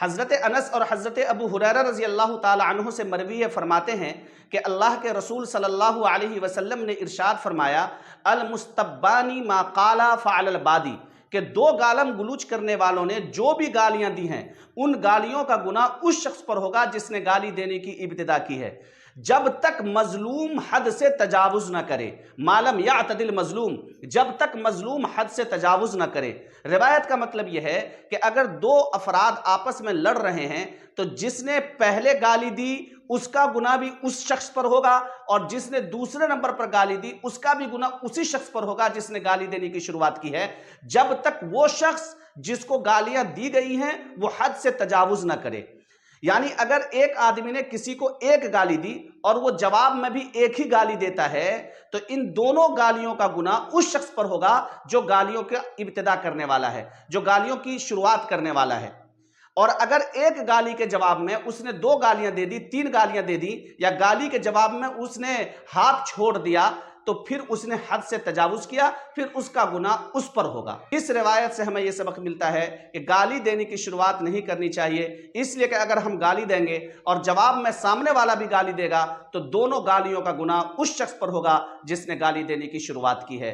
حضرت انس اور حضرت ابو ہریرہ رضی اللہ تعالی عنہ سے مروی فرماتے ہیں کہ اللہ کے رسول صلی اللہ علیہ وسلم نے ارشاد فرمایا المستبانی ما قالا فعل البادی، کہ دو گالم گلوچ کرنے والوں نے جو بھی گالیاں دی ہیں ان گالیوں کا گناہ اس شخص پر ہوگا جس نے گالی دینے کی ابتدا کی ہے، جب تک مظلوم حد سے تجاوز نہ کرے، معلم یعتدل مظلوم، جب تک مظلوم حد سے تجاوز نہ کرے۔ روایت کا مطلب یہ ہے کہ اگر دو افراد آپس میں لڑ رہے ہیں تو جس نے پہلے گالی دی اس کا گناہ بھی اس شخص پر ہوگا، اور جس نے دوسرے نمبر پر گالی دی اس کا بھی گناہ اسی شخص پر ہوگا جس نے گالی دینے کی شروعات کی ہے، جب تک وہ شخص جس کو گالیاں دی گئی ہیں وہ حد سے تجاوز نہ کرے۔ یعنی اگر ایک آدمی نے کسی کو ایک گالی دی اور وہ جواب میں بھی ایک ہی گالی دیتا ہے تو ان دونوں گالیوں کا گناہ اس شخص پر ہوگا جو گالیوں کا ابتدا کرنے والا ہے، جو گالیوں کی شروعات کرنے والا ہے۔ اور اگر ایک گالی کے جواب میں اس نے دو گالیاں دے دی، تین گالیاں دے دی، یا گالی کے جواب میں اس نے ہاتھ چھوڑ دیا تو پھر اس نے حد سے تجاوز کیا، پھر اس کا گناہ اس پر ہوگا۔ اس روایت سے ہمیں یہ سبق ملتا ہے کہ گالی دینے کی شروعات نہیں کرنی چاہیے، اس لیے کہ اگر ہم گالی دیں گے اور جواب میں سامنے والا بھی گالی دے گا تو دونوں گالیوں کا گناہ اس شخص پر ہوگا جس نے گالی دینے کی شروعات کی ہے۔